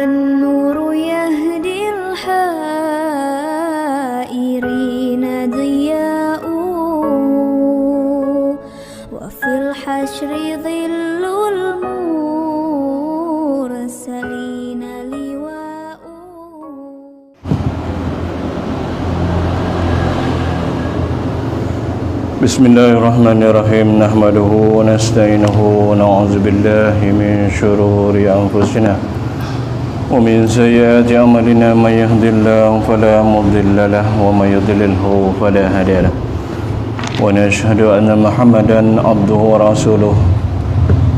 النور يهدي الحائرين ضياء وفي الحشر ظل المرسلين لواء. بسم الله الرحمن الرحيم نحمده ونستعينه ونعوذ بالله من شرور أنفسنا ومن سيئات أعمالنا من يهد الله فلا مضل له ومن يضلله فلا هادي له ونشهد أن محمدا عبده ورسوله.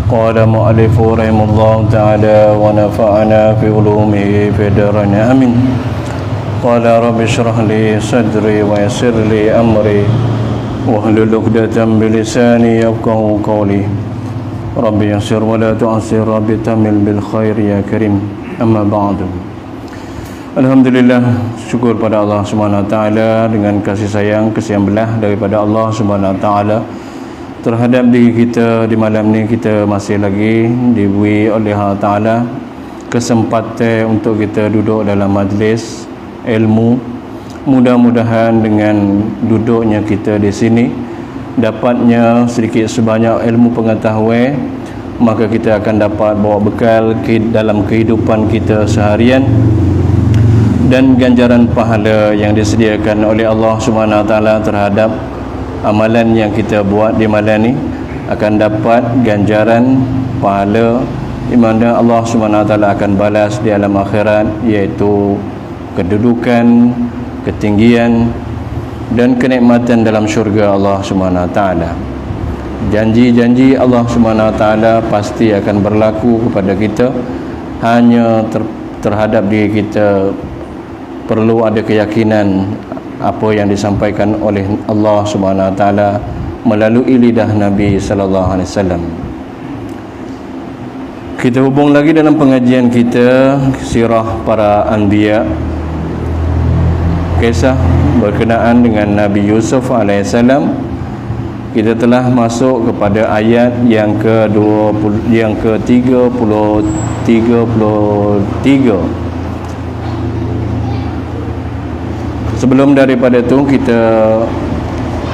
قال مؤلف رحمه الله تعالى ونفعنا في علومه في الدارين آمين. قال رب اشرح لي صدري ويسر لي أمري واحلل عقدة من لساني يفقهوا قولي. رب يسر ولا تعسر رب تمل بالخير يا كريم. Amma ba'du. Alhamdulillah, syukur pada Allah Subhanahu wa taala dengan kasih sayang kesian belah daripada Allah Subhanahu wa taala terhadap diri kita. Di malam ni kita masih lagi diberi oleh Allah taala kesempatan untuk kita duduk dalam majlis ilmu. Mudah-mudahan dengan duduknya kita di sini dapatnya sedikit sebanyak ilmu pengetahuan, maka kita akan dapat bawa bekal dalam kehidupan kita seharian, dan ganjaran pahala yang disediakan oleh Allah Subhanahu wa taala terhadap amalan yang kita buat di malam ni akan dapat ganjaran pahala di mana Allah Subhanahu wa taala akan balas di alam akhirat, iaitu kedudukan, ketinggian dan kenikmatan dalam syurga Allah Subhanahu wa taala. Janji-janji Allah Subhanahu wa taala pasti akan berlaku kepada kita. Hanya terhadap diri kita perlu ada keyakinan apa yang disampaikan oleh Allah Subhanahu wa taala melalui lidah Nabi sallallahu alaihi wasallam. Kita hubung lagi dalam pengajian kita sirah para anbiya, kisah berkenaan dengan Nabi Yusuf alaihissalam. Kita telah masuk kepada ayat yang ke-33. Sebelum daripada itu kita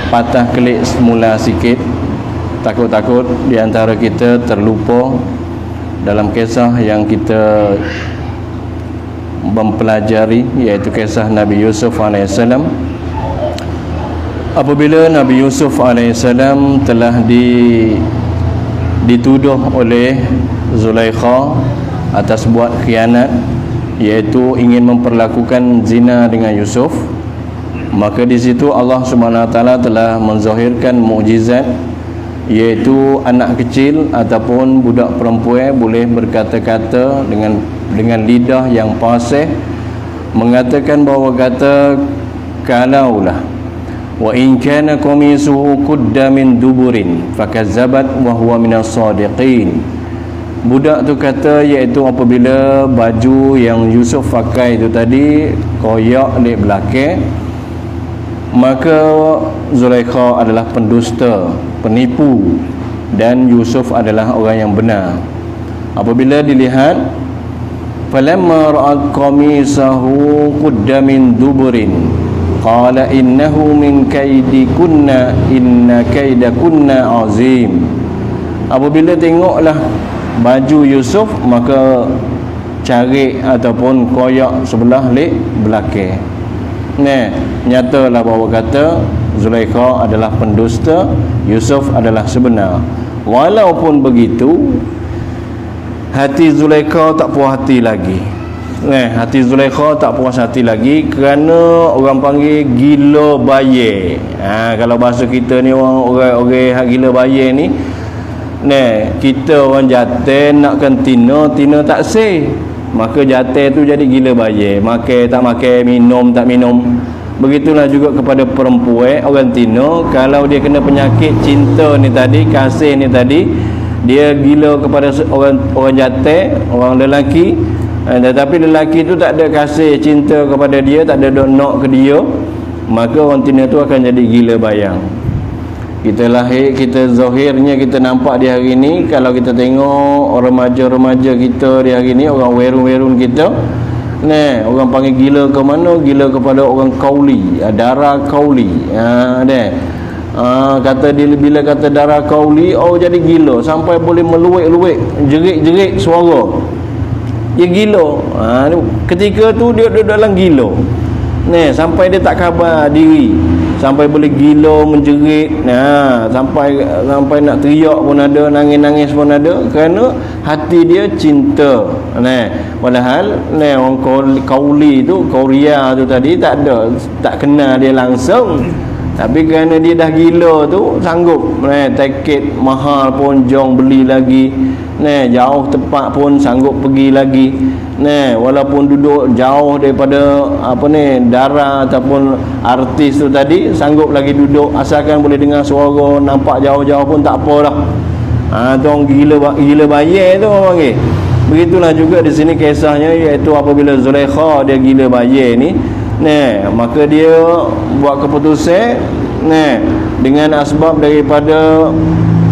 patah kelik semula sikit. Takut-takut di antara kita terlupa dalam kisah yang kita mempelajari, iaitu kisah Nabi Yusuf alaihissalam. Apabila Nabi Yusuf alaihissalam telah dituduh oleh Zulaikha atas buat khianat, iaitu ingin memperlakukan zina dengan Yusuf, maka di situ Allah Subhanahu wa taala telah menzahirkan mukjizat, iaitu anak kecil ataupun budak perempuan boleh berkata-kata dengan lidah yang fasih, mengatakan bahawa kata kalaulah wa in kana qamisuhu qudda min duburin fakazzabat wa huwa minas sadiqin. Budak tu kata, iaitu apabila baju yang Yusuf pakai itu tadi koyak di belakang, maka Zulaikha adalah pendusta, penipu, dan Yusuf adalah orang yang benar. Apabila dilihat, falamma ra'at qamisahu qudda min duburin qala innahu min kaidikunna inna kaidakunna azim. Apabila tengoklah baju Yusuf, maka cari ataupun koyak sebelah lek belakang. Nyatalah bahawa kata Zulaikha adalah pendusta, Yusuf adalah sebenar. Walaupun begitu, hati Zulaikha tak puas hati lagi. Hati Zulaikha tak puas hati lagi kerana orang panggil gila bayar. Kalau bahasa kita ni orang hak gila bayar ni, kita orang jatuh nakkan tina tak seh, maka jatuh tu jadi gila bayar. Makan tak makan, minum tak minum. Begitulah juga kepada perempuan orang tina, kalau dia kena penyakit cinta ni tadi, kasih ni tadi, dia gila kepada orang jatuh, orang lelaki. Tetapi lelaki tu tak ada kasih cinta kepada dia, tak ada nak ke dia, maka orang tina tu akan jadi gila bayang. Kita lahir, kita zahirnya kita nampak di hari ni. Kalau kita tengok remaja-remaja kita di hari ni, orang werun-werun kita, nah, orang panggil gila ke mana? Gila kepada orang kauli, darah kauli. Kata dia, bila kata darah kauli, oh jadi gila sampai boleh meluik-luik, jerit-jerit suara. Dia gila. Ketika tu dia dalam gila. Sampai dia tak khabar diri, sampai boleh gila menjerit, sampai nak teriak pun ada, nangis-nangis pun ada, kerana hati dia cinta. Padahal orang kauli tu, Korea tu tadi tak kenal dia langsung, tapi kerana dia dah gila tu sanggup tiket mahal pun jong beli lagi, jauh tempat pun sanggup pergi lagi, walaupun duduk jauh daripada darah ataupun artis tu tadi, sanggup lagi duduk asalkan boleh dengar suara, nampak jauh-jauh pun tak apa dah. Tu orang gila bayar tu orang panggil. Begitulah juga di sini kisahnya, iaitu apabila Zulaikha dia gila bayar ni, maka dia buat keputusan dengan asbab daripada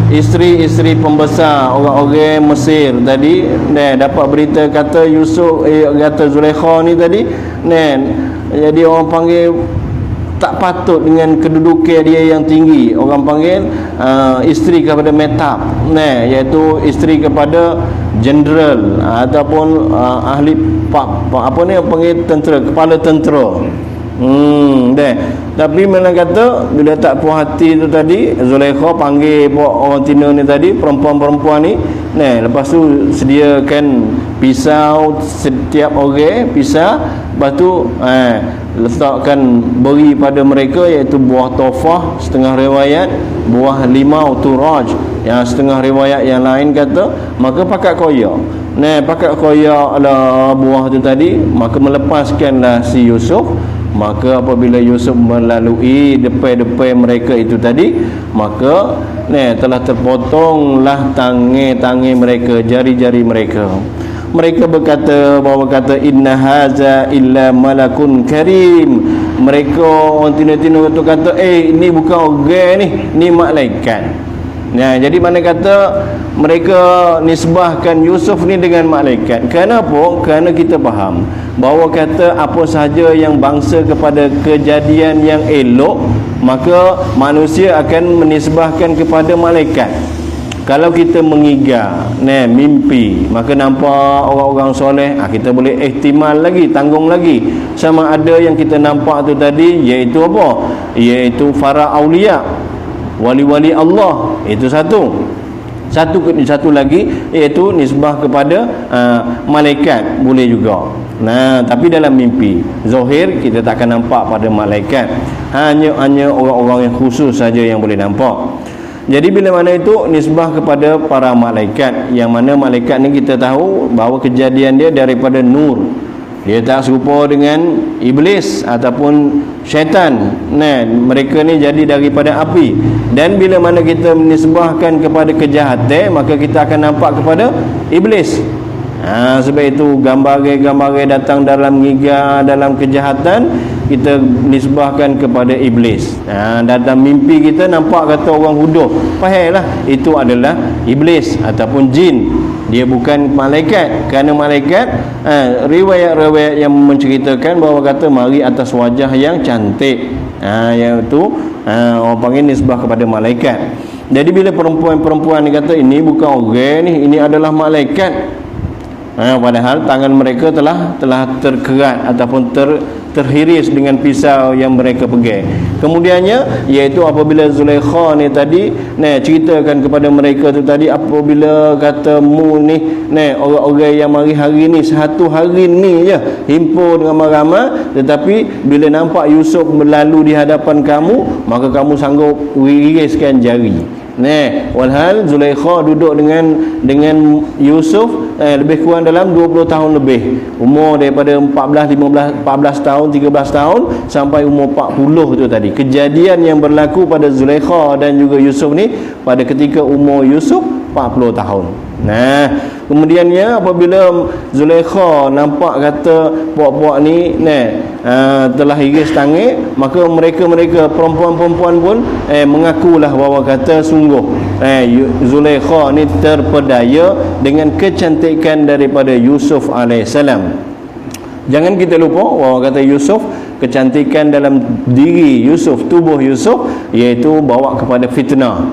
isteri-isteri pembesar orang-orang Mesir tadi, dapat berita kata kata Zulaikha ni tadi, jadi orang panggil tak patut dengan kedudukan dia yang tinggi. Orang panggil isteri kepada metap, iaitu isteri kepada jeneral ataupun ahli panggil tentera, kepala tentera. Tapi mana kata bila tak puas hati tu tadi, Zulaikha panggil orang Cina ni tadi, perempuan-perempuan ni, lepas tu sediakan pisau setiap orang, pisau, lepas tu letakkan beri pada mereka, iaitu buah tofah setengah riwayat, buah limau turaj yang setengah riwayat yang lain kata, maka pakat koyak. Pakat koyak lah buah tu tadi, maka melepaskanlah si Yusuf. Maka apabila Yusuf melalui depan-depan mereka itu tadi, maka telah terpotonglah tangan-tangan mereka, jari-jari mereka. Mereka berkata inna haza illa malakun karim. Mereka orang Tino-Tino tu kata, ini bukan orang ni malaikat. Jadi mana kata mereka nisbahkan Yusuf ni dengan malaikat. Kenapa? Kerana kita faham bahawa kata apa sahaja yang bangsa kepada kejadian yang elok, maka manusia akan menisbahkan kepada malaikat. Kalau kita mengiga, mimpi, maka nampak orang-orang soleh, kita boleh ihtimal lagi, tanggung lagi sama ada yang kita nampak tu tadi, iaitu apa? Iaitu para awliya, wali-wali Allah. Itu satu lagi, iaitu nisbah kepada malaikat, boleh juga. Tapi dalam mimpi zahir kita tak akan nampak pada malaikat, hanya orang-orang yang khusus saja yang boleh nampak. Jadi bila mana itu nisbah kepada para malaikat, yang mana malaikat ni kita tahu bahawa kejadian dia daripada nur. Dia tak serupa dengan iblis ataupun syaitan. Mereka ni jadi daripada api. Dan bila mana kita menisbahkan kepada kejahatan, maka kita akan nampak kepada iblis. Sebab itu gambar-gambar datang dalam ngiga, dalam kejahatan, kita nisbahkan kepada iblis. Dalam mimpi kita nampak kata orang huduh, fahamlah itu adalah iblis ataupun jin. Dia bukan malaikat. Kerana malaikat, riwayat-riwayat yang menceritakan bahawa kata mari atas wajah yang cantik, iaitu orang panggil nisbah kepada malaikat. Jadi bila perempuan-perempuan ni kata ini bukan orang ni, ini adalah malaikat, padahal tangan mereka telah terkerat ataupun terhiris dengan pisau yang mereka pegang. Kemudiannya iaitu apabila Zulaikha ni tadi ceritakan kepada mereka tu tadi, apabila katamu ni orang-orang yang mari hari ni, satu hari ni je himpun ramai-ramai, tetapi bila nampak Yusuf berlalu di hadapan kamu, maka kamu sanggup iriskan jari. Walhal Zulaikha duduk dengan Yusuf lebih kurang dalam 20 tahun lebih. Umur daripada 14 tahun, 13 tahun sampai umur 40 tu tadi. Kejadian yang berlaku pada Zulaikha dan juga Yusuf ni pada ketika umur Yusuf 40 tahun. Kemudiannya apabila Zulaikha nampak kata puak-puak ni telah iris tangan, maka mereka perempuan-perempuan pun mengakulah bahawa kata sungguh Zulaikha ni terpedaya dengan kecantikan daripada Yusuf alaihissalam. Jangan kita lupa bahawa kata Yusuf, kecantikan dalam diri Yusuf, tubuh Yusuf, iaitu bawa kepada fitnah.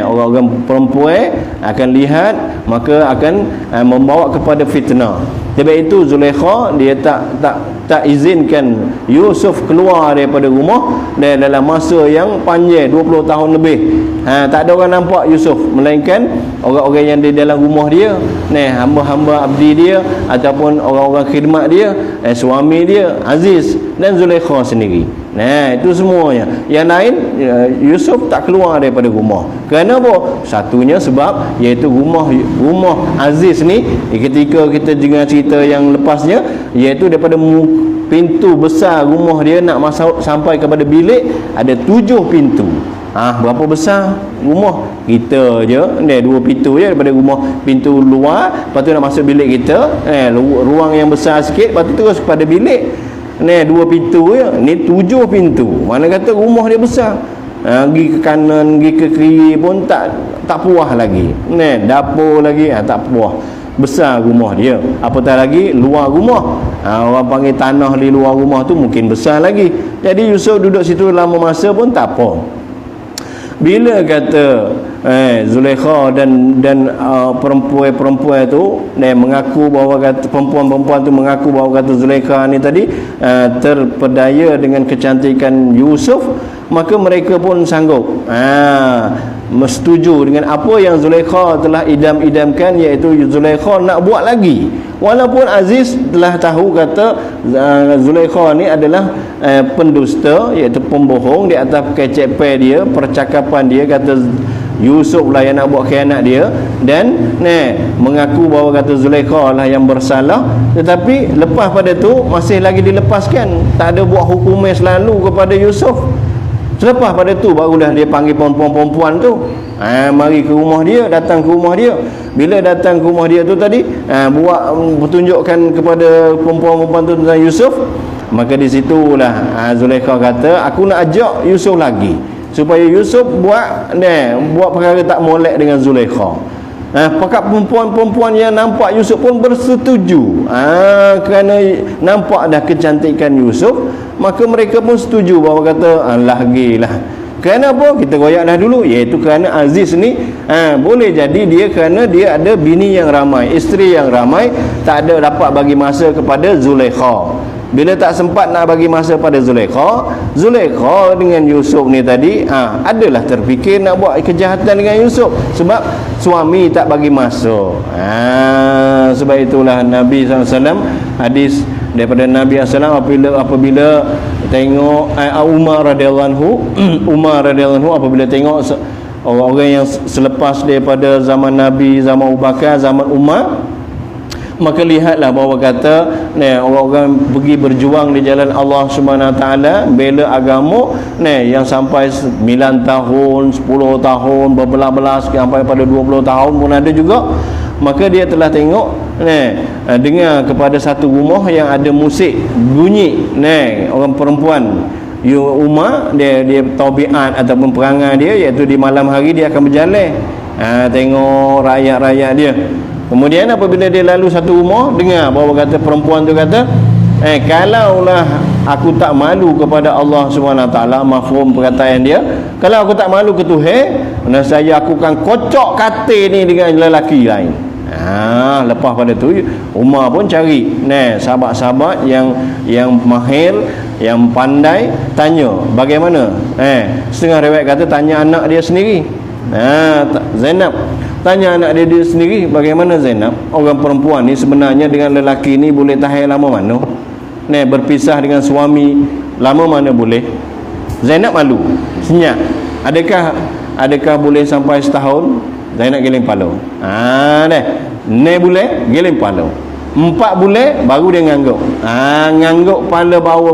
Orang-orang perempuan akan lihat, maka akan membawa kepada fitnah. Sebab itu Zulaikha dia tak izinkan Yusuf keluar daripada rumah dalam masa yang panjang, 20 tahun lebih. Tak ada orang nampak Yusuf, melainkan orang-orang yang di dalam rumah dia, hamba-hamba abdi dia ataupun orang-orang khidmat dia, suami dia Aziz dan Zulaikha sendiri. Itu semuanya. Yang lain Yusuf tak keluar daripada rumah. Kerana apa? Satunya sebab iaitu rumah Aziz ni, ketika kita dengar cerita yang lepasnya, iaitu daripada pintu besar rumah dia nak masuk sampai kepada bilik ada 7 pintu. Berapa besar rumah kita je, 2 pintu je daripada rumah, pintu luar, lepas tu nak masuk bilik kita, ruang yang besar sikit, lepas tu terus kepada bilik, 2 pintu je, ni 7 pintu. Mana kata rumah dia besar. Pergi ke kanan, pergi ke kiri pun tak puas lagi. Dapur lagi tak puas. Besar rumah dia. Apatah lagi luar rumah. Orang panggil tanah di luar rumah tu mungkin besar lagi. Jadi Yusuf duduk situ lama masa pun tak apa. Bila kata Zulaikha dan perempuan-perempuan tu mengaku bahawa kata perempuan-perempuan tu mengaku bahawa kata Zulaikha ni tadi terpedaya dengan kecantikan Yusuf, maka mereka pun sanggup setuju dengan apa yang Zulaikha telah idam-idamkan, iaitu Zulaikha nak buat lagi. Walaupun Aziz telah tahu kata Zulaikha ni adalah pendusta, iaitu pembohong di atas kecepai dia, percakapan dia, kata Yusuf lah yang nak buat khianat dia, dan mengaku bahawa kata Zulaikha lah yang bersalah. Tetapi lepas pada tu masih lagi dilepaskan, tak ada buat hukuman selalu kepada Yusuf. Selepas pada tu barulah dia panggil perempuan-perempuan tu, mari ke rumah dia, datang ke rumah dia. Bila datang ke rumah dia tu tadi, buat pertunjukkan kepada perempuan-perempuan tu tentang Yusuf, maka di situlah Zulaikha kata, aku nak ajak Yusuf lagi supaya Yusuf buat perkara tak molek dengan Zulaikha. Pakak perempuan-perempuan yang nampak Yusuf pun bersetuju. Kerana nampak dah kecantikan Yusuf, maka mereka pun setuju bahawa kata lagilah. Kerana apa? Kita goyak dah dulu, iaitu kerana Aziz ni boleh jadi dia kerana dia ada bini yang ramai, isteri yang ramai, tak ada dapat bagi masa kepada Zulaikha. Bila tak sempat nak bagi masa pada Zulaikha dengan Yusuf ni tadi adalah terfikir nak buat kejahatan dengan Yusuf, sebab suami tak bagi masa. Sebab itulah Nabi SAW, hadis daripada Nabi SAW, apabila tengok Umar radhiyallahu anhu apabila tengok orang-orang yang selepas daripada zaman Nabi, zaman Abu Bakar, zaman Umar, maka lihatlah bahawa kata orang-orang pergi berjuang di jalan Allah Subhanahu Wa Taala, bela agama yang sampai 9 tahun, 10 tahun, berbelas-belas sampai pada 20 tahun pun ada juga. Maka dia telah tengok dengar kepada satu rumah yang ada musik bunyi, orang perempuan Umar dia tabiat ataupun perangai dia, iaitu di malam hari dia akan berjalan tengok rakyat-rakyat dia. Kemudian apabila dia lalu satu rumah, dengar bahawa kata perempuan tu kata, kalaulah aku tak malu kepada Allah Subhanahu Taala, mafhum perkataan dia, kalau aku tak malu ke Tuhan, saya aku akan kocok katil ni dengan lelaki lain. Lepas pada tu Umar pun cari sahabat-sahabat yang mahir, yang pandai, tanya bagaimana. Setengah riwayat kata tanya anak dia sendiri, Zainab. Tanya anak dia sendiri, bagaimana Zainab, orang perempuan ni sebenarnya dengan lelaki ni boleh tahan lama mana? Berpisah dengan suami lama mana boleh? Zainab malu, senyap. Adakah boleh sampai setahun? Zainab giling kepala. Boleh giling kepala. 4 bulan baru dia ngangguk. Ngangguk kepala bawa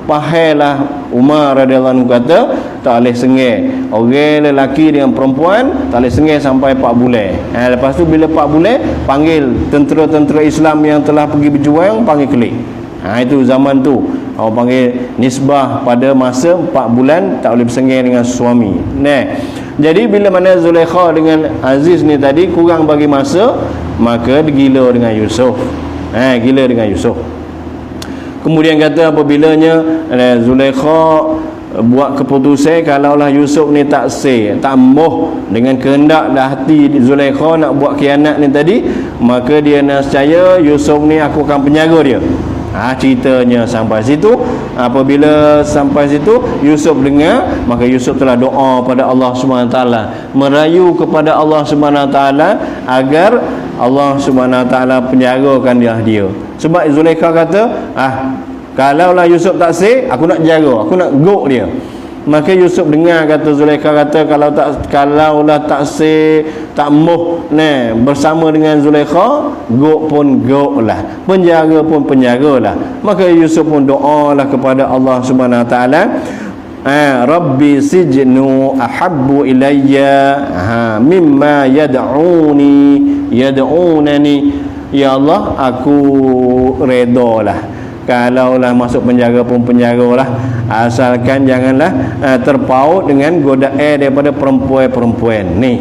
pahalah Umar radhiyallahu anhu kata tak boleh sengih orang lelaki dengan perempuan, tak boleh sengih sampai 4 bulan. Lepas tu bila 4 bulan panggil tentera-tentera Islam yang telah pergi berjuang, panggil kelik. Itu zaman tu orang panggil nisbah pada masa 4 bulan tak boleh bersengih dengan suami. Jadi bila mana Zulaikha dengan Aziz ni tadi kurang bagi masa, maka digila dengan Yusuf. Gila dengan Yusuf. Kemudian kata apabila Zulaikha buat keputusan kalaulah Yusuf ni tak moh dengan kehendak dah hati Zulaikha nak buat khianat ni tadi, maka dia nak percaya Yusuf ni aku akan penjaga dia. Ceritanya sampai situ. Apabila sampai situ Yusuf dengar, maka Yusuf telah doa pada Allah SWT, merayu kepada Allah SWT agar Allah SWT penjagakan dia. Sebab Zulaikha kata, kalaulah Yusuf tak aku nak jaga, aku nak gok dia. Maka Yusuf dengar kata Zulaikha kata kalaulah tak moh bersama dengan Zulaikha, gok pun gok lah, penjaga pun penjagalah. Maka Yusuf pun doalah kepada Allah Subhanahu Wa Taala, Rabbi sijnu ahabbu ilayya mimma yad'unani. Ya Allah, aku redalah kalaulah masuk penjara pun penjaralah, asalkan janganlah terpaut dengan godaan daripada perempuan-perempuan ni.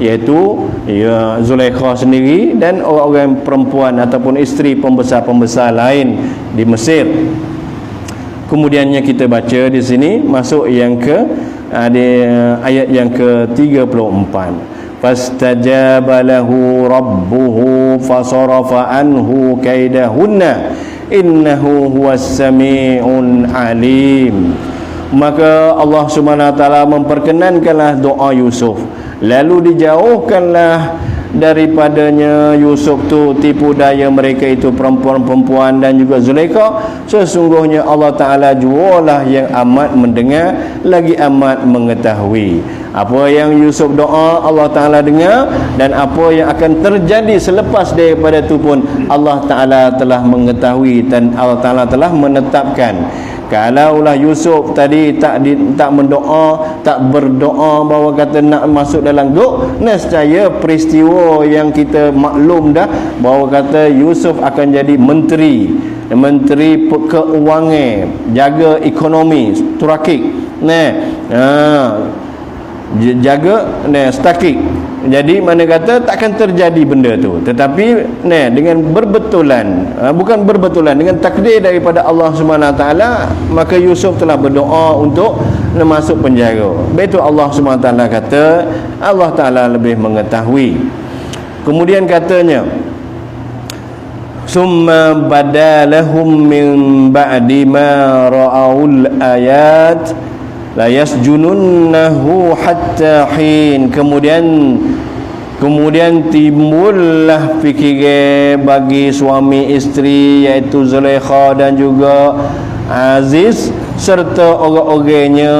Iaitu Zulaikha sendiri dan orang-orang perempuan ataupun isteri pembesar-pembesar lain di Mesir. Kemudiannya kita baca di sini masuk yang ayat yang ke-34. Fastajaba lahu rabbuhu fasarafa anhu kaidahunna innahu huwas sami'un alim. Maka Allah Subhanahu wa taala memperkenankanlah doa Yusuf, lalu dijauhkanlah daripadanya Yusuf tu tipu daya mereka itu perempuan-perempuan dan juga Zulaikha. Sesungguhnya Allah Ta'ala jualah yang amat mendengar lagi amat mengetahui. Apa yang Yusuf doa Allah Ta'ala dengar, dan apa yang akan terjadi selepas daripada itu pun Allah Ta'ala telah mengetahui dan Allah Ta'ala telah menetapkan. Kalaulah Yusuf tadi tak mendoa, tak berdoa bahawa kata nak masuk dalam gok, nescaya peristiwa yang kita maklum dah bahawa kata Yusuf akan jadi menteri keuangan, jaga ekonomi turakik, jaga stakik. Jadi mana kata takkan terjadi benda tu, tetapi dengan berbetulan, bukan berbetulan, dengan takdir daripada Allah Subhanahu Wa Taala, maka Yusuf telah berdoa untuk masuk penjara. Betul Allah Subhanahu Wa Taala kata Allah Taala lebih mengetahui. Kemudian katanya, summa badalahum min ba'di ma ra'aul ayat la yasjununnahu hatta hin. Kemudian timbullah fikiran bagi suami isteri iaitu Zulaikha dan juga Aziz serta orang-orangnya,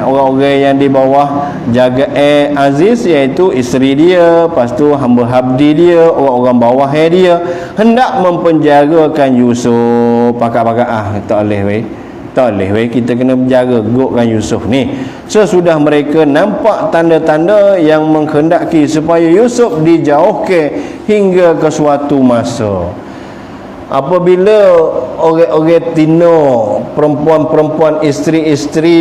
orang-orang yang di bawah jagaan Aziz iaitu isteri dia, lepas tu hamba habdi dia, orang-orang bawah dia, hendak mempenjarakan Yusuf. Pakak-pakak tak boleh kita kena menjaga gokkan Yusuf ni. Sesudah mereka nampak tanda-tanda yang menghendaki supaya Yusuf dijauhkan hingga ke suatu masa. Apabila orang-orang tino, perempuan-perempuan, isteri-isteri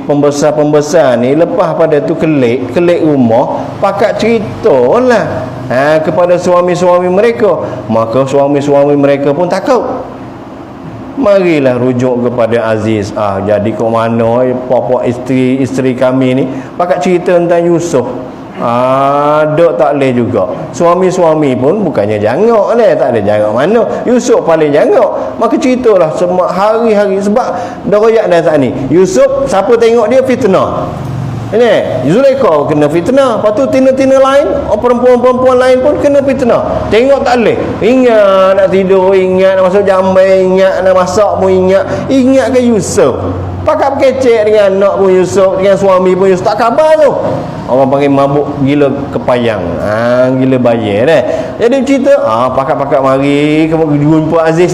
pembesar-pembesar ni lepas pada tu kelik rumah, pakak ceritalah kepada suami-suami mereka, maka suami-suami mereka pun takut. Marilah rujuk kepada Aziz. Jadi kat mana papa isteri kami ni pakak cerita tentang Yusuf. Dok tak boleh juga. Suami-suami pun bukannya jangok lah, tak ada jangok mana. Yusuf paling jangok. Maka ceritalah semua hari-hari, sebab dah royak dah saat ni. Yusuf siapa tengok dia fitnah. Zulaikha kena fitnah, lepas tu tina-tina lain, perempuan-perempuan lain pun kena fitnah. Tengok tak boleh, ingat nak tidur, ingat nak masuk jambai, ingat nak masak pun ingat ke Yusuf. Pakak kecek dengan anak pun Yusuf, dengan suami pun Yusuf, tak khabar tu. Orang panggil mabuk gila kepayang, gila bayar Jadi cerita, pakak-pakak mari kamu jumpa Aziz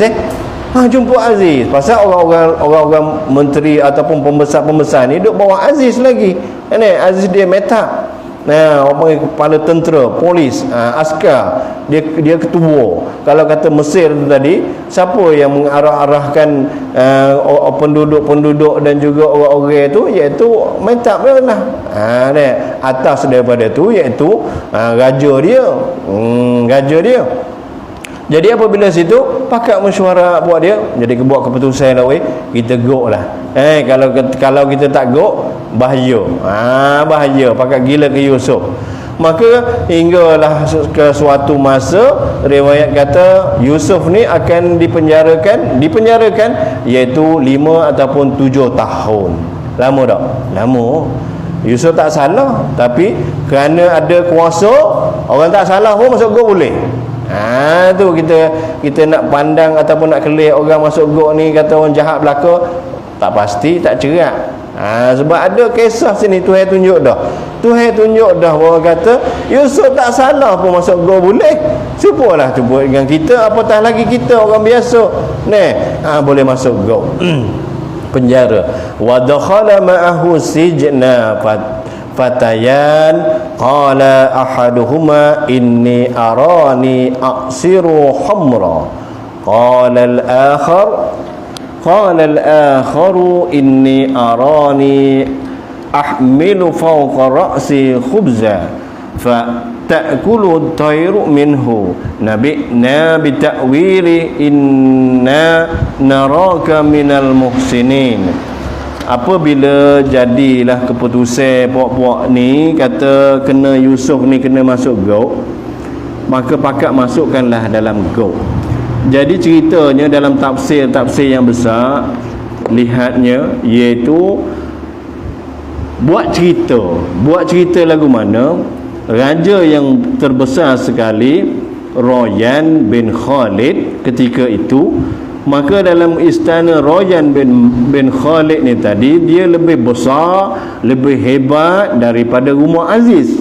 Jumpa Aziz. Pasal orang-orang menteri ataupun pembesar-pembesar ni duk bawa Aziz lagi. Aziz dia meta. Orang panggil kepala tentera, polis, askar. Dia ketua. Kalau kata Mesir tu tadi, siapa yang mengarah-arahkan penduduk-penduduk dan juga orang-orang tu, iaitu meta lah. Atas daripada tu iaitu raja dia. Raja dia. Jadi apabila situ pakat mesyuarat buat dia, jadi buat keputusan lah, kita go lah. Kalau kita tak go, bahaya. Bahaya, pakat gila ke Yusuf. Maka hinggalah ke suatu masa riwayat kata Yusuf ni akan dipenjarakan iaitu 5 ataupun 7 tahun. Lama tak? Lama. Yusuf tak salah, tapi kerana ada kuasa, orang tak salah pun masuk go boleh. Tu kita nak pandang ataupun nak kelih orang masuk gok ni, kata orang jahat belaka, tak pasti, tak cerak. Sebab ada kisah sini Tuhan tunjuk dah bahawa kata Yusuf tak salah pun masuk gok boleh. Cubalah cuba dengan kita, apatah lagi kita orang biasa boleh masuk gok penjara. Wa dakhala ma'ahu sijna fatayan qala ahaduhuma inni arani a'siru khamra qala al-akharu inni arani ahmilu fawqa ra'si khubza fa ta'kulu at-tayru minhu nabi'na bi ta'wili inna naraka minal muhsinin. Apabila jadilah keputusan puak-puak ni kata kena Yusuf ni kena masuk gok, maka pakat masukkanlah dalam gok. Jadi ceritanya dalam tafsir yang besar, lihatnya iaitu buat cerita lagu mana raja yang terbesar sekali, Royan bin Khalid ketika itu. Maka dalam istana Royan bin Khalid ni tadi, dia lebih besar, lebih hebat daripada rumah Aziz.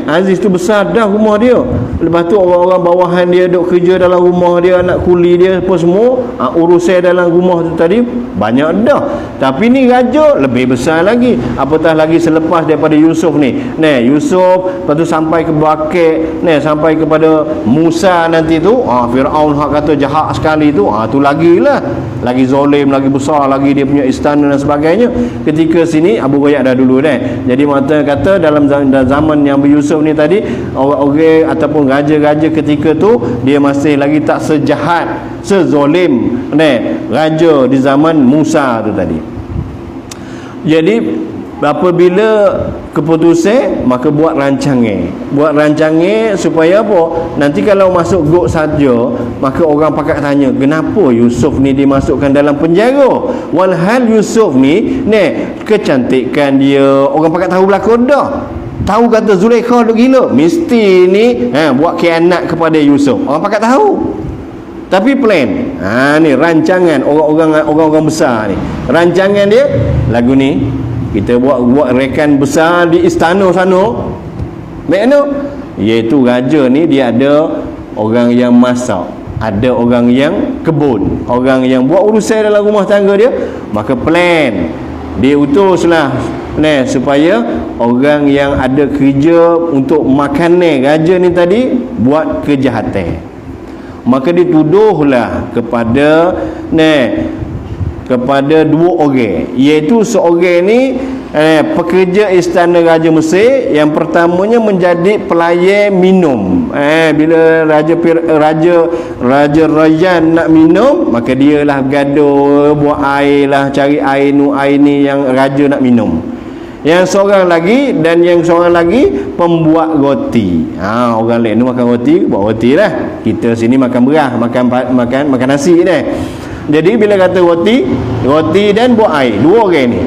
Aziz tu besar dah rumah dia. Lepas tu orang-orang bawahan dia duk kerja dalam rumah dia, anak kuli dia apa semua, urusan dalam rumah tu tadi banyak dah. Tapi ni raja lebih besar lagi. Apatah lagi selepas daripada Yusuf ni. Yusuf, lepas tu sampai ke Bakir, sampai kepada Musa nanti tu, Firaun hak kata jahat sekali tu, tu lagilah, lagi zalim, lagi besar lagi dia punya istana dan sebagainya. Ketika sini Abu Ghayat dah dulu Jadi mata kata dalam zaman yang Yusuf ni tadi, orang-orang ataupun raja-raja ketika tu dia masih lagi tak sejahat, sezolim raja di zaman Musa tu tadi. Jadi apabila keputusan, maka buat rancangan supaya apa? Nanti kalau masuk gok saja, maka orang pakat tanya, kenapa Yusuf ni dimasukkan dalam penjara? Walhal Yusuf ni kecantikan dia, orang pakat tahu belakang dah. Tahu kata Zulaikha duk gila, mesti ni buat khianat kepada Yusuf. Orang pakat tahu. Tapi plan. Ni rancangan orang-orang besar ni. Rancangan dia lagu ni kita buat rekan besar di istana sana. Makna iaitu raja ni dia ada orang yang masak, ada orang yang kebun, orang yang buat urusan dalam rumah tangga dia. Maka plan dia utuslah supaya orang yang ada kerja untuk makanan raja ni tadi buat kejahatan. Maka dituduhlah kepada dua orang, iaitu seorang ni pekerja istana Raja Mesir. Yang pertamanya menjadi pelayan minum. Bila Raja Rayyan nak minum, maka dia lah gaduh buat air lah, cari air ni yang raja nak minum. Yang seorang lagi pembuat roti. Orang lain tu makan roti, buat roti lah. Kita sini makan beras, makan nasi Jadi bila kata roti dan buat air, dua orang ni.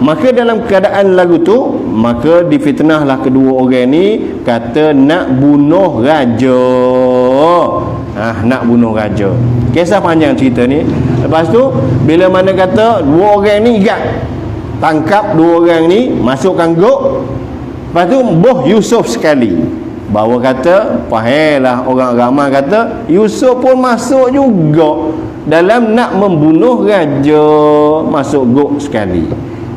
Maka dalam keadaan lagu tu, maka difitnahlah kedua orang ni, kata nak bunuh raja. Nak bunuh raja. Kisah panjang cerita ni. Lepas tu bila mana kata dua orang ni tangkap dua orang ni, masukkan gok. Lepas tu boh Yusuf sekali. Bahawa kata, pahelah orang ramai kata Yusuf pun masuk juga dalam nak membunuh raja, masuk gok sekali.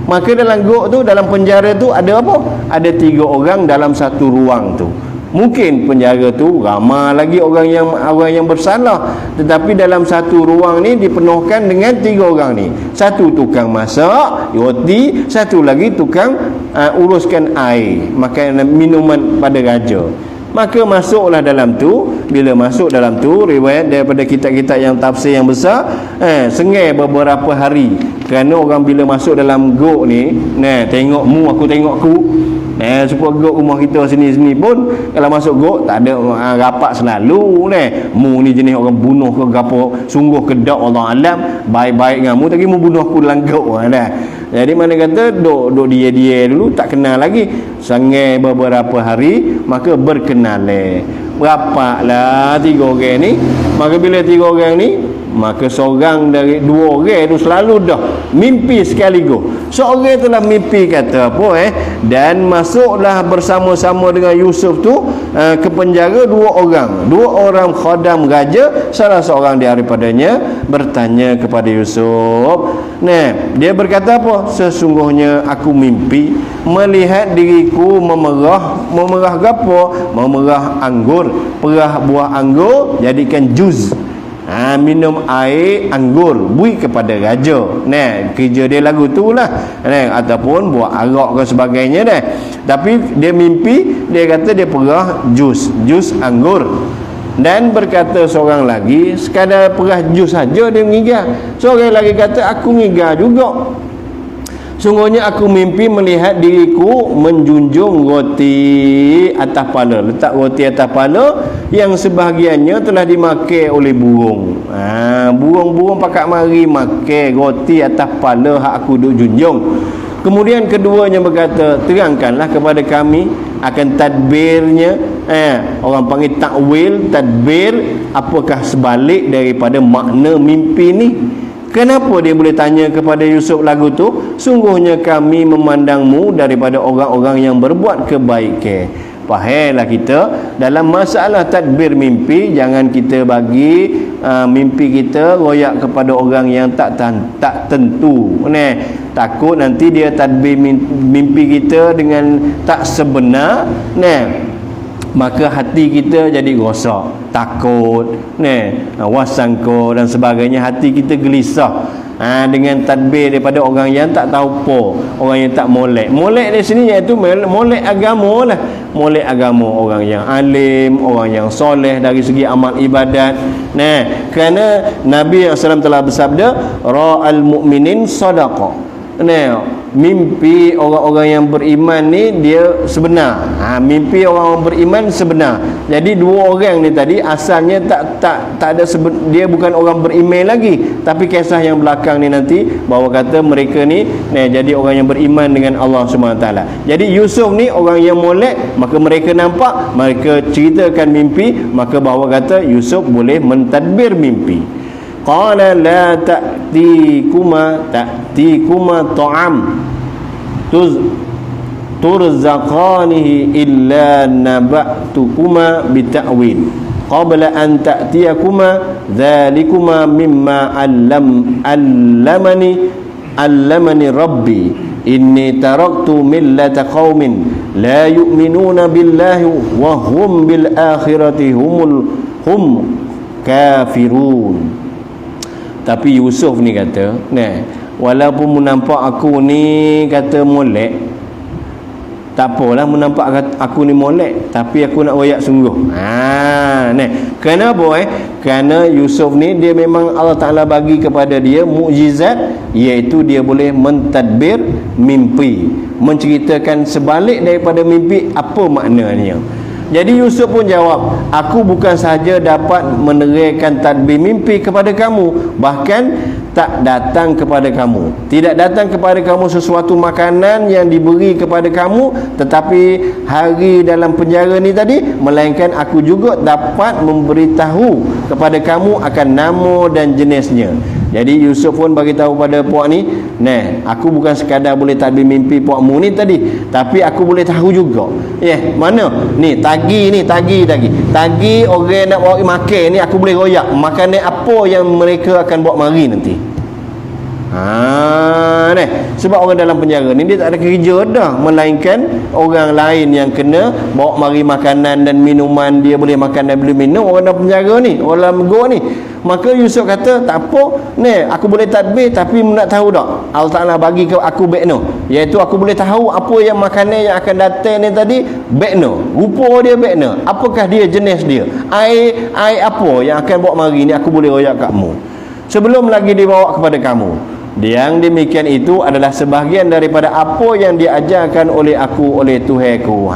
Maka dalam gok tu, dalam penjara tu ada apa? Ada 3 orang dalam satu ruang tu. Mungkin penjara tu ramai lagi orang yang bersalah, tetapi dalam satu ruang ni dipenuhkan dengan 3 orang ni. Satu tukang masak roti, satu lagi tukang uruskan air, makan minuman pada raja. Maka masuklah dalam tu. Bila masuk dalam tu, riwayat daripada kitab-kitab yang tafsir yang besar, sengai beberapa hari. Kerana orang bila masuk dalam gok ni, tengok mu, aku tengok ku. Supaya gok rumah kita sini-sini pun kalau masuk gok tak ada rapat selalu mu ni jenis orang bunuh ke gapo, sungguh kedak Allah alam, baik-baik dengan mu tapi mu bunuh aku dalam gok Jadi mana kata duk dia dulu, tak kenal lagi. Sangai beberapa hari, maka berkenal berapaklah 3 orang ni. Maka bila 3 orang ni, maka seorang dari 2 orang tu selalu dah mimpi sekaligus. Seorang telah mimpi kata apa dan masuklah bersama-sama dengan Yusuf tu ke penjara 2 orang. 2 orang khadam raja. Salah seorang daripadanya bertanya kepada Yusuf. Dia berkata apa? Sesungguhnya aku mimpi melihat diriku memerah gapo? Memerah anggur, perah buah anggur jadikan jus. Minum air anggur bui kepada raja. Kerja dia lagu tu lah. Ataupun buat arak ke sebagainya Tapi dia mimpi, dia kata dia perah jus anggur. Dan berkata seorang lagi, sekadar perah jus saja dia mengigar. Seorang lagi kata, aku mengigar juga. Sungguhnya aku mimpi melihat diriku menjunjung roti atas pala. Letak roti atas pala yang sebahagiannya telah dimakan oleh burung. Burung-burung pakat mari makan roti atas pala hak aku duk junjung. Kemudian keduanya berkata, terangkanlah kepada kami akan tadbirnya. Orang panggil takwil, tadbir, apakah sebalik daripada makna mimpi ni. Kenapa dia boleh tanya kepada Yusuf lagu tu? Sungguhnya kami memandangmu daripada orang-orang yang berbuat kebaikan. Pahallah kita dalam masalah tadbir mimpi, jangan kita bagi mimpi kita royak kepada orang yang tak tentu. Takut nanti dia tadbir mimpi kita dengan tak sebenar, maka hati kita jadi rosak, takut, wasangka dan sebagainya. Hati kita gelisah dengan tadbir daripada orang yang tak tahu apa, orang yang tak molek. Molek di sini iaitu molek agama lah. Molek agama, orang yang alim, orang yang soleh dari segi amal ibadat. Kerana Nabi SAW telah bersabda, ra'al mu'minin sadaqah. Mimpi orang-orang yang beriman ni dia sebenar. Mimpi orang beriman sebenar. Jadi 2 orang ni tadi asalnya tak ada dia bukan orang beriman lagi, tapi kisah yang belakang ni nanti bahawa kata mereka ni jadi orang yang beriman dengan Allah SWT. Jadi Yusuf ni orang yang molek, maka mereka nampak, mereka ceritakan mimpi, maka bahawa kata Yusuf boleh mentadbir mimpi. Qala la ta'tikuma ta'am turzaqanihi illa naba'tukuma bita'wil qabla an ta'tiyakuma dhalikuma mimma allamani rabbi inni taraktu millata qaumin la yu'minuna billahi wa hum bil akhirati hum kafirun. Tapi Yusuf ni kata, walaupun menampak aku ni kata molek, tak apalah menampak aku ni molek, tapi aku nak royak sungguh. Kenapa? Kerana Yusuf ni dia memang Allah Ta'ala bagi kepada dia mukjizat, iaitu dia boleh mentadbir mimpi, menceritakan sebalik daripada mimpi apa maknanya. Jadi Yusuf pun jawab, aku bukan sahaja dapat menerangkan tadbir mimpi kepada kamu, bahkan tak datang kepada kamu. Tidak datang kepada kamu sesuatu makanan yang diberi kepada kamu, tetapi hari dalam penjara ni tadi, melainkan aku juga dapat memberitahu kepada kamu akan nama dan jenisnya. Jadi Yusuf pun bagi tahu pada puak ni, aku bukan sekadar boleh tadbir mimpi puakmu ni tadi, tapi aku boleh tahu juga. Mana? Ni tagi orang nak bawa makan ni, aku boleh royak makanan apa yang mereka akan bawa mari nanti. Sebab orang dalam penjara ni dia tak ada kerja dah, melainkan orang lain yang kena bawa mari makanan dan minuman, dia boleh makan dan boleh minum. Orang dalam penjara ni, orang dalam gua ni. Maka Yusuf kata, tak apa, aku boleh tadbir, tapi nak tahu tak, Allah Ta'ala bagi ke aku bekno, iaitu aku boleh tahu apa yang makanan yang akan datang ni tadi bekno, rupa dia bekno, apakah dia, jenis dia, air apa yang akan bawa mari ni, aku boleh royak kamu sebelum lagi dibawa kepada kamu. Yang demikian itu adalah sebahagian daripada apa yang diajarkan oleh aku, oleh Tuhanku.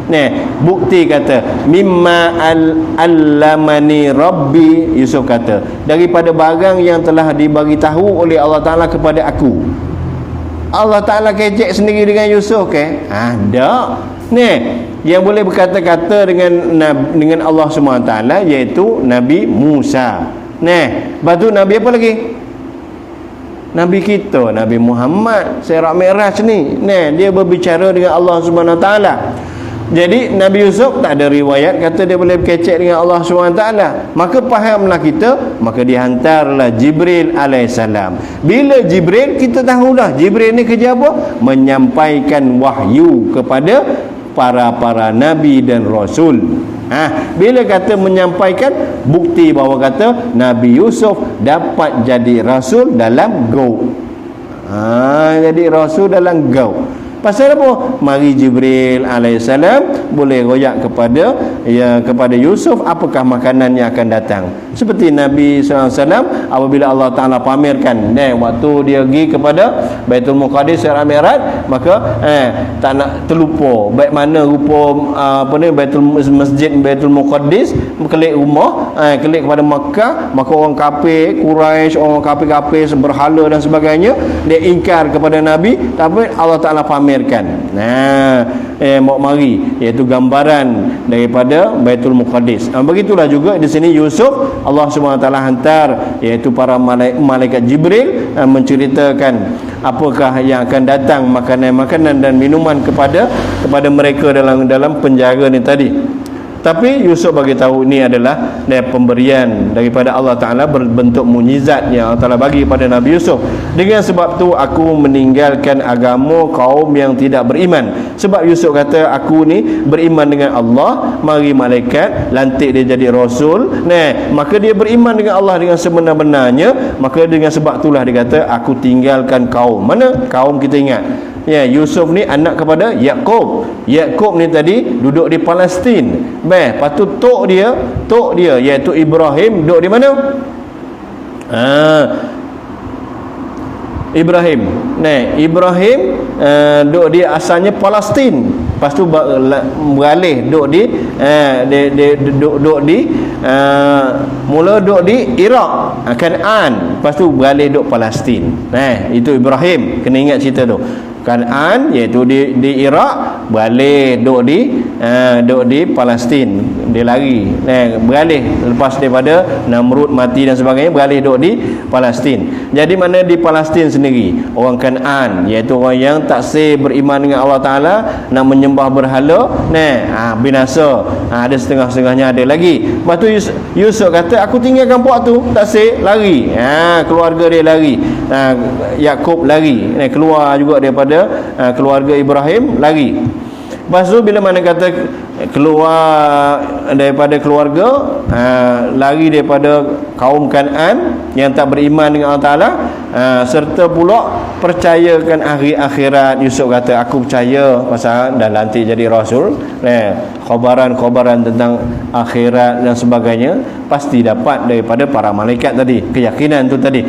Ni bukti kata mimma allamani rabbi. Yusuf kata daripada barang yang telah dibagi tahu oleh Allah Ta'ala kepada aku. Allah Ta'ala kecek sendiri dengan Yusuf ke? Ada. Yang boleh berkata-kata dengan Allah SWT iaitu Nabi Musa. Lepas tu Nabi apa lagi? Nabi kita, Nabi Muhammad Sirah Mi'raj ni, dia berbicara dengan Allah Subhanahu Wa Taala. Jadi Nabi Yusuf tak ada riwayat kata dia boleh berkecek dengan Allah Subhanahu Wa Taala. Maka fahamlah kita, maka dihantarlah Jibril alaihissalam. Bila Jibril, kita tahulah Jibril ni kerja apa? Menyampaikan wahyu kepada para nabi dan rasul. Bila kata menyampaikan, bukti bahawa kata Nabi Yusuf dapat jadi rasul dalam gaub. Jadi rasul dalam gaub. Pasal apa? Mari Jibril alaihissalam boleh royak kepada Yusuf apakah makanan yang akan datang. Seperti Nabi SAW apabila Allah Ta'ala pamerkan waktu dia pergi kepada Baitul Muqaddis Sirah Mi'raj, maka tak nak terlupa baik mana rupa masjid Baitul Muqaddis, kelik rumah, kelik kepada Makkah. Maka orang kafir Quraisy, orang kafir berhala dan sebagainya, dia ingkar kepada Nabi, tapi Allah Ta'ala pamer bawa mari iaitu gambaran daripada Baitul Muqaddis. Begitulah juga di sini Yusuf, Allah SWT hantar iaitu para malaikat Jibril menceritakan apakah yang akan datang, makanan-makanan dan minuman kepada mereka dalam penjara ni tadi. Tapi Yusuf bagi tahu ini adalah pemberian daripada Allah Ta'ala berbentuk mukjizat yang Allah Ta'ala bagi kepada Nabi Yusuf. Dengan sebab tu aku meninggalkan agama kaum yang tidak beriman. Sebab Yusuf kata aku ni beriman dengan Allah, mari malaikat lantik dia jadi rasul. Maka dia beriman dengan Allah dengan sebenar-benarnya. Maka dengan sebab itulah dia kata aku tinggalkan kaum. Mana kaum kita ingat? Yusuf ni anak kepada Yaqub. Yaqub ni tadi duduk di Palestin. Lepas tu tok dia iaitu Ibrahim duduk di mana? Ibrahim duduk di asalnya Palestin. Lepas tu beralih duduk di mula duduk di Iraq, Kan'an. Lepas tu beralih duduk Palestin. Itu Ibrahim, kena ingat cerita tu. Kan'an iaitu di Iraq, beralih duduk di Palestin. Dia lari, beralih lepas daripada Namrud mati dan sebagainya, beralih duduk di Palestin. Jadi mana di Palestin sendiri orang Kan'an iaitu orang yang tak beriman dengan Allah Ta'ala, nak menyembah berhala, binasa. Ada setengah-setengahnya ada lagi. Lepas tu Yusuf kata aku tinggalkan puak tu, tak lari. Keluarga dia lari, Yaqub lari, keluar juga daripada keluarga Ibrahim, lari. Lepas tu bila mana kata keluar daripada keluarga, lari daripada kaum Kan'an yang tak beriman dengan Allah Ta'ala, serta pula percayakan hari akhirat. Yusuf kata aku percaya pasal dah lantik jadi rasul, khabaran tentang akhirat dan sebagainya pasti dapat daripada para malaikat tadi, keyakinan tu tadi.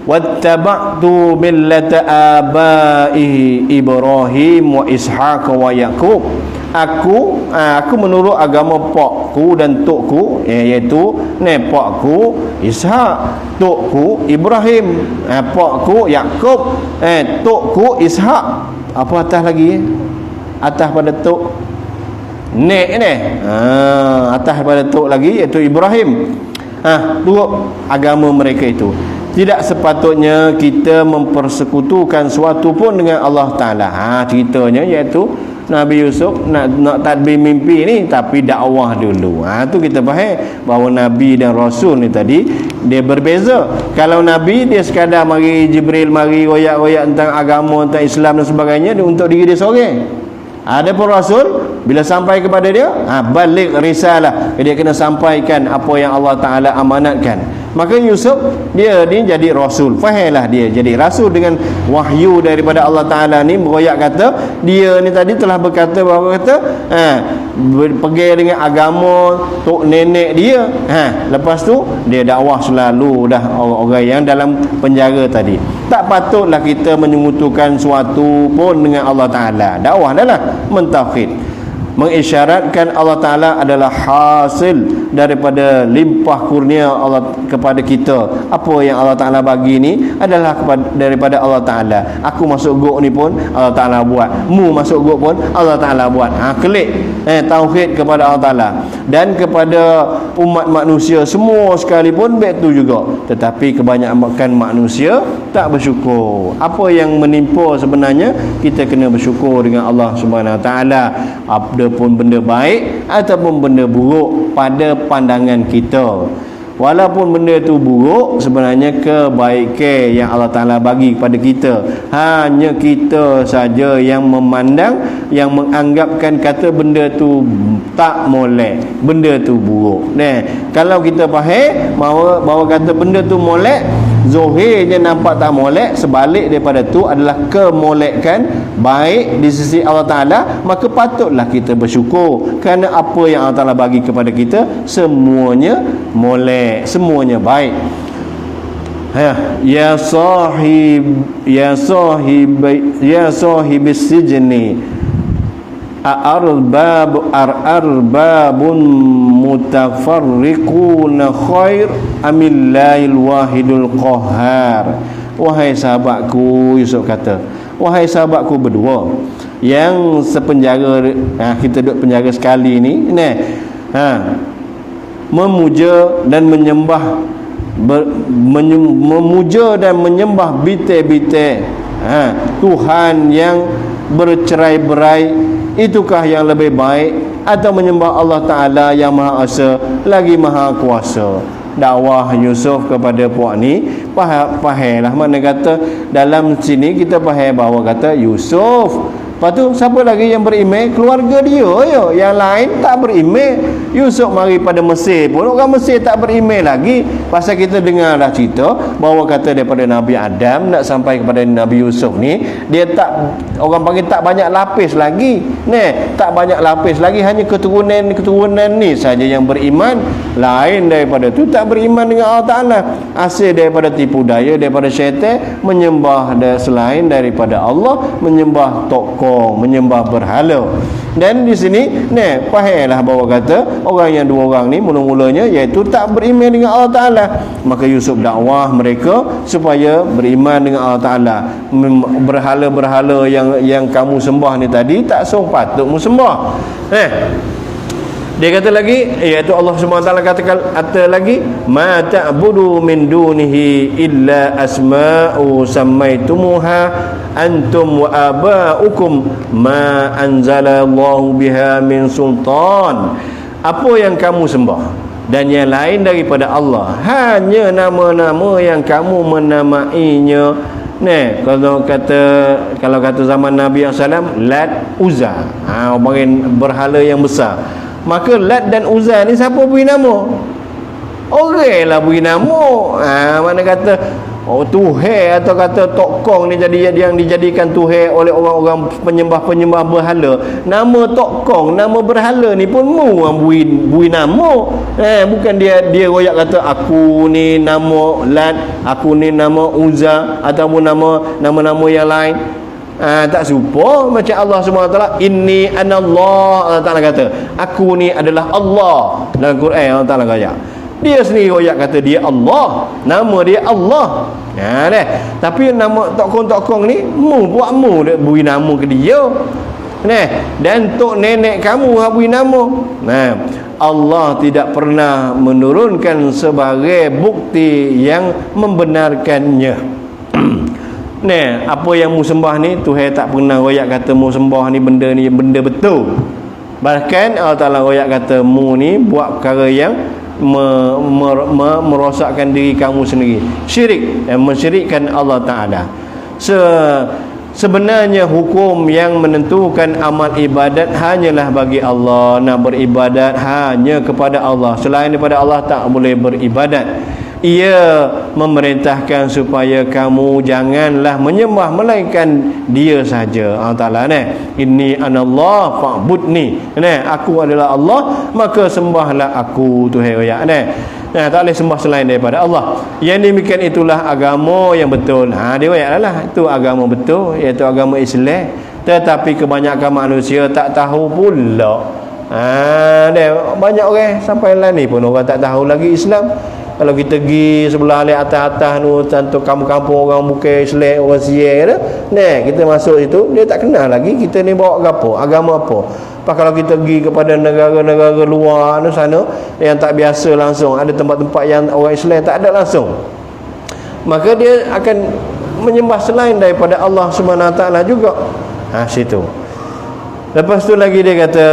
Wattaba'tu millata abaihi Ibrahim wa Ishaq wa Yaqub. Aku menurut agama pakku dan tokku, iaitu pakku Ishaq, tokku Ibrahim, pakku Yaqub, tokku Ishaq. Apa atas lagi? Atas pada tok atas pada tok lagi iaitu Ibrahim. Buruk agama mereka itu. Tidak sepatutnya kita mempersekutukan suatu pun dengan Allah Ta'ala. Ceritanya iaitu Nabi Yusuf nak tadbir mimpi ni, tapi dakwah dulu. Tu kita faham bahawa Nabi dan Rasul ni tadi dia berbeza. Kalau Nabi dia sekadar mari Jibril mari royak-royak tentang agama, tentang Islam dan sebagainya untuk diri dia seorang. Adapun Rasul bila sampai kepada dia, balik risalah, dia kena sampaikan apa yang Allah Ta'ala amanatkan. Maka Yusuf dia ni jadi Rasul. Fahamlah dia jadi Rasul dengan wahyu daripada Allah Ta'ala ni. Beroyak kata dia ni tadi telah berkata bahawa kata pergi dengan agama tok nenek dia. Lepas tu dia dakwah selalu dah orang-orang yang dalam penjara tadi. Tak patutlah kita menyekutukan suatu pun dengan Allah Ta'ala. Dakwah adalah mentauhid, mengisyaratkan Allah Ta'ala adalah hasil daripada limpah kurnia Allah kepada kita. Apa yang Allah Ta'ala bagi ni adalah daripada Allah Ta'ala. Aku masuk gok ni pun Allah Ta'ala buat, mu masuk gok pun Allah Ta'ala buat. Klik tauhid kepada Allah Ta'ala dan kepada umat manusia semua sekalipun baik tu juga. Tetapi kebanyakan manusia tak bersyukur. Apa yang menimpa sebenarnya kita kena bersyukur dengan Allah Subhanahu Wa Ta'ala. Pun benda baik ataupun benda buruk pada pandangan kita. Walaupun benda tu buruk, sebenarnya kebaikan yang Allah Ta'ala bagi kepada kita. Hanya kita saja yang memandang, yang menganggapkan kata benda tu tak molek, benda tu buruk. Kalau kita faham bahawa kata benda tu molek, zahirnya nampak tak molek, sebalik daripada tu adalah kemolekan baik di sisi Allah Ta'ala, maka patutlah kita bersyukur kerana apa yang Allah Ta'ala bagi kepada kita semuanya molek, semuanya baik. Ya sahib sijni arbabun mutafarriquna khair amillahil wahidul qahhar. Wahai sahabatku, Yusuf kata, wahai sahabatku berdua yang sepenjara, kita duduk penjara sekali ni, memuja dan menyembah memuja dan menyembah bite-bite Tuhan yang bercerai-berai, itukah yang lebih baik, atau menyembah Allah Ta'ala yang Maha Esa lagi Maha Kuasa? Dakwah Yusuf kepada puak ni fahamlah, mana kata dalam sini kita faham bahawa kata Yusuf, lepas tu siapa lagi yang beriman? Keluarga dia je, yang lain tak beriman. Yusuf mari pada Mesir pun orang Mesir tak beriman lagi. Pasal kita dengar dah cerita bahawa kata daripada Nabi Adam nak sampai kepada Nabi Yusuf ni, dia tak, orang panggil tak banyak lapis lagi. Tak banyak lapis lagi, hanya keturunan ni saja yang beriman. Lain daripada tu tak beriman dengan Allah Ta'ala. Hasil daripada tipu daya daripada syaitan, menyembah selain daripada Allah, menyembah tokong, menyembah berhala. Dan di sini fahamlah bahawa kata orang yang dua orang ni mula-mulanya iaitu tak beriman dengan Allah Ta'ala. Maka Yusuf dakwah mereka supaya beriman dengan Allah Ta'ala. Berhala-berhala yang kamu sembah ni tadi tak patut mu sembah. Dia kata lagi, iaitu Allah SWT kata lagi, ma ta'budu min dunihi illa asma'u sammaitumuha antum wa aba'ukum ma anzalallahu biha min sultan. Apa yang kamu sembah dan yang lain daripada Allah hanya nama-nama yang kamu menamainya. Kalau kata zaman Nabi SAW, Lat, Uzza, berhala yang besar. Maka Lat dan Uzza ni siapa beri nama? Orang lah beri nama. Mana kata Tuhan atau kata tokong ni yang dijadikan Tuhan oleh orang-orang penyembah-penyembah berhala. Nama tokong, nama berhala ni pun mu yang beri nama. Bukan dia royak kata aku ni nama Lat, aku ni nama Uzza ataupun nama-nama yang lain. Tak serupa macam Allah SWT. Inni anallah, Allah Ta'ala kata aku ni adalah Allah. Dalam Quran Allah Ta'ala kata dia sendiri royak kata dia Allah, nama dia Allah. Tapi nama tokong-tokong ni mu buat mu beri nama ke dia. Dan tok nenek kamu habui nama. Allah tidak pernah menurunkan sebagai bukti yang membenarkannya. Apa yang mu sembah ni, Tuhan tak pernah royak kata mu sembah ni benda betul. Bahkan Allah Ta'ala royak kata mu ni buat perkara yang merosakkan diri kamu sendiri, syirik, mensyirikkan Allah Ta'ala. Sebenarnya hukum yang menentukan amal ibadat hanyalah bagi Allah. Nak beribadat hanya kepada Allah. Selain daripada Allah tak boleh beribadat. Ia memerintahkan supaya kamu janganlah menyembah melainkan Dia saja. Allah Ta'ala Inni anallah fa'budni. Aku adalah Allah, maka sembahlah aku. Tuhan royak tak boleh sembah selain daripada Allah. Yang demikian itulah agama yang betul. Dia royak itu agama betul, iaitu agama Islam. Tetapi kebanyakan manusia tak tahu pula. Banyak orang sampai lah ni pun orang tak tahu lagi Islam. Kalau kita pergi sebelah atas-atas tu, tentu kampung-kampung orang bukan Islam, orang Siang kita masuk situ, dia tak kenal lagi kita ni bawa apa, agama apa. Pas kalau kita pergi kepada negara-negara luar sana yang tak biasa langsung, ada tempat-tempat yang orang Islam tak ada langsung, maka dia akan menyembah selain daripada Allah Subhanahu Wa Taala juga. Situ. Lepas tu lagi dia kata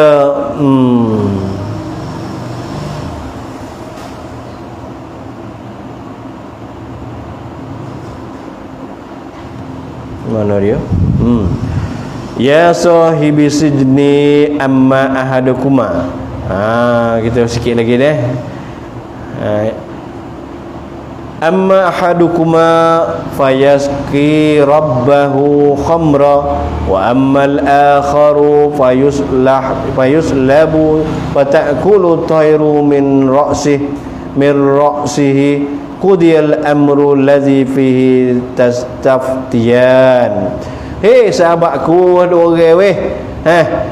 mana dia? Ya sahibi sijni amma ahadukuma. Kita sikit lagi deh. Amma ahadukuma fayasqi rabbahu khamra wa ammal akharu fayuslabu wa ta'kulu tayru min ra'sihi qudiyal amru allazi fihi tastaftiyan. Hei sahabatku, ada orang weh.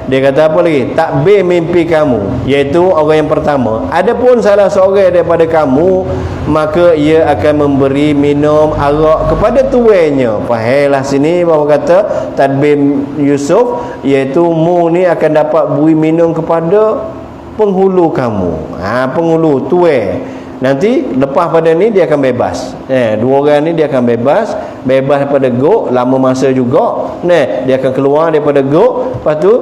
Dia kata apa lagi? Takbir mimpi kamu, iaitu orang yang pertama. Adapun salah seorang daripada kamu, maka ia akan memberi minum arak kepada tuannya. Fahamlah sini bahawa kata tadbir Yusuf, iaitu mu ni akan dapat beri minum kepada penghulu kamu. Penghulu tuan. Nanti lepas pada ni dia akan bebas. Dua orang ni dia akan bebas daripada gok lama masa juga. Dia akan keluar daripada gok. Lepas tu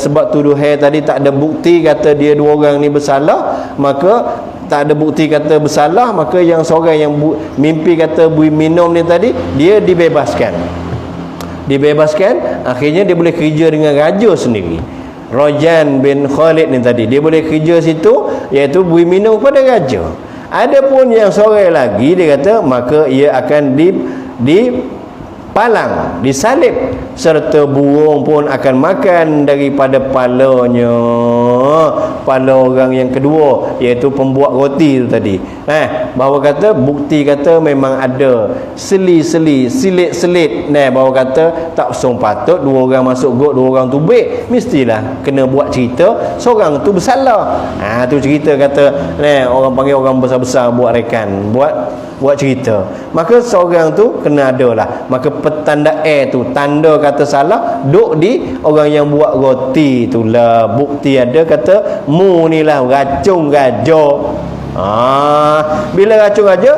sebab tuduhan tadi tak ada bukti kata dia dua orang ni bersalah, maka tak ada bukti kata bersalah, maka yang seorang yang mimpi kata bui minum ni tadi, dia dibebaskan. Akhirnya dia boleh kerja dengan raja sendiri. Rajan bin Khalid ni tadi, dia boleh kerja situ, iaitu beri minum kepada raja. Adapun yang seorang lagi, dia kata maka ia akan dipalang, disalib, serta burung pun akan makan daripada palanya. Pala orang yang kedua, iaitu pembuat roti tu tadi. Bahawa kata bukti kata memang ada seli-seli, silit-selit. Bahawa kata tak song patut dua orang masuk got, dua orang tubik, mestilah kena buat cerita seorang tu bersalah. Tu cerita kata orang panggil orang besar-besar buat rekan, buat cerita. Maka seorang tu kena ada lah. Maka petanda tu, tanda kata salah duk di orang yang buat roti tu lah. Bukti ada kata mu ni lah racun raja. Bila racun raja,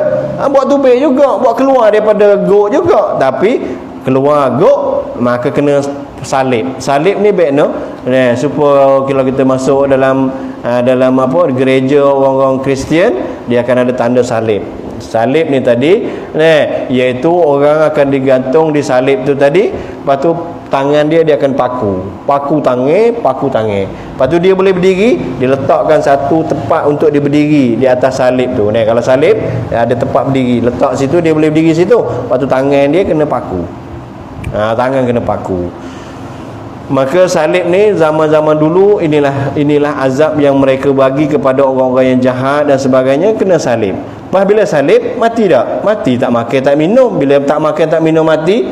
buat tubik juga, buat keluar daripada gok juga. Tapi keluar gok, maka kena salib. Salib ni baik supaya kalau kita masuk dalam apa gereja orang-orang Kristian, dia akan ada tanda salib. Salib ni tadi iaitu orang akan digantung di salib tu tadi. Lepas tu tangan dia akan paku tangan. Lepas tu dia boleh berdiri, dia letakkan satu tempat untuk dia berdiri di atas salib tu. Kalau salib ada tempat berdiri, letak situ, dia boleh berdiri situ. Lepas tu tangan dia kena paku. Tangan kena paku. Maka salib ni zaman-zaman dulu inilah azab yang mereka bagi kepada orang-orang yang jahat dan sebagainya, kena salib. Lepas bila salib, mati tak? Mati, tak makan tak minum. Bila tak makan tak minum mati,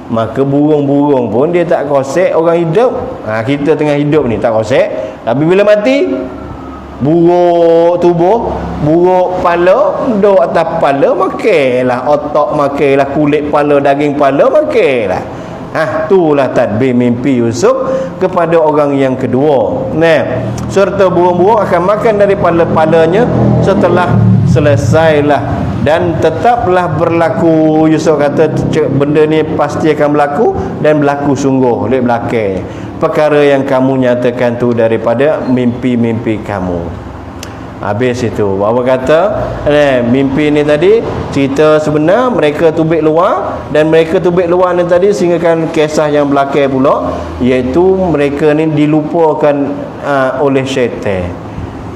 maka burung-burung pun dia tak kosek orang hidup. Kita tengah hidup ni tak kosek, tapi bila mati, buruk tubuh, buruk kepala, duduk atas kepala, makanlah otak, makanlah kulit kepala, daging kepala, makanlah. Itulah tadbir mimpi Yusuf kepada orang yang kedua. Serta burung-burung akan makan daripada palanya setelah selesailah, dan tetaplah berlaku. Yusuf kata benda ni pasti akan berlaku, dan berlaku sungguh oleh belakang perkara yang kamu nyatakan tu daripada mimpi-mimpi kamu. Habis itu bahawa kata mimpi ni tadi cerita sebenar, mereka tubik luar, dan mereka tubik luar ni tadi sehinggakan kisah yang belakang pula, iaitu mereka ni dilupakan oleh syaitan.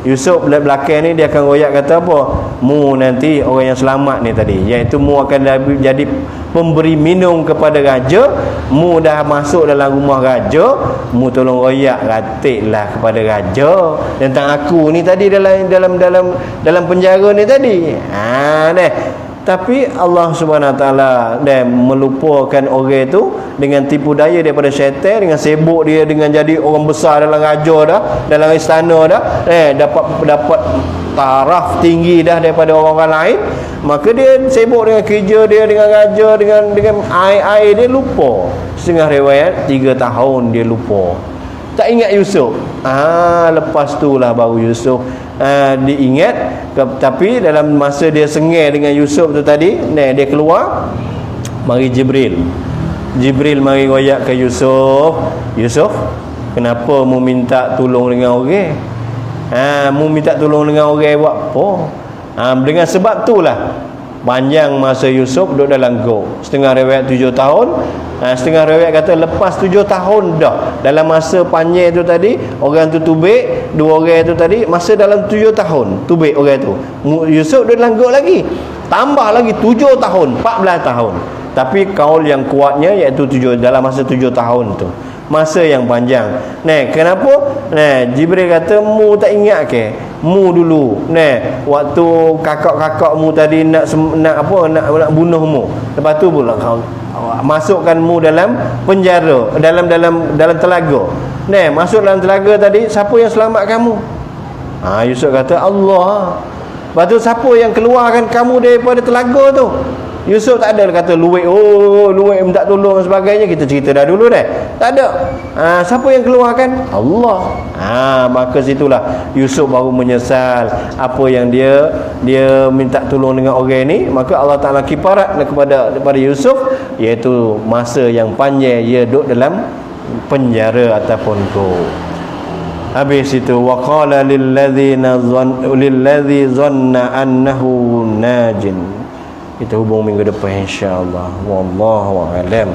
Yusuf belakang ni dia akan royak kata apa? Mu nanti orang yang selamat ni tadi, iaitu mu akan jadi pemberi minum kepada raja. Mu dah masuk dalam rumah raja, mu tolong royak ratiklah kepada raja tentang aku ni tadi dalam penjara ni tadi. Tapi Allah Subhanahu Wa Taala dah melupakan orang tu dengan tipu daya daripada syaitan, dengan sibuk dia dengan jadi orang besar dalam raja dah, dalam istana dah, dapat taraf tinggi dah daripada orang lain. Maka dia sibuk dengan kerja dia, dengan raja, dengan air dia lupa. Setengah riwayat 3 tahun dia lupa, tak ingat Yusuf. Lepas tu lah baru Yusuf diingat. Tapi dalam masa dia sengih dengan Yusuf tu tadi, dia keluar, mari Jibril mari royak ke Yusuf, kenapa mu minta tolong dengan orang? Mu minta tolong dengan orang buat apa? Dengan sebab tu lah panjang masa Yusuf duduk dalam gua. Setengah riwayat 7 tahun, setengah riwayat kata lepas 7 tahun dah. Dalam masa panjang tu tadi, orang tu tubik, 2 orang tu tadi, masa dalam 7 tahun tubik orang tu, Yusuf duduk dalam gua lagi, tambah lagi 7 tahun, 14 tahun. Tapi kaul yang kuatnya iaitu 7, dalam masa 7 tahun tu, masa yang panjang. Kenapa? Jibril kata, mu tak ingat ke? Mu dulu waktu kakak mu tadi nak bunuh mu. Lepas tu pula kau masukkan mu dalam penjara, dalam telaga. Masuk dalam telaga tadi, siapa yang selamat kamu? Yusuf kata, Allah. Lepas tu siapa yang keluarkan kamu daripada telaga tu? Yusuf tak ada kata luwek minta tolong dan sebagainya. Kita cerita dah dulu dah. Tak ada. Siapa yang keluarkan? Allah. Maka situlah Yusuf baru menyesal apa yang dia minta tolong dengan orang ni. Maka Allah Ta'ala kiparat kepada Yusuf, iaitu masa yang panjang ia duduk dalam penjara ataupun go. Habis itu waqala lilladzi zanna annahu najin. Kita hubung minggu depan insya-Allah. Wallahu a'lam.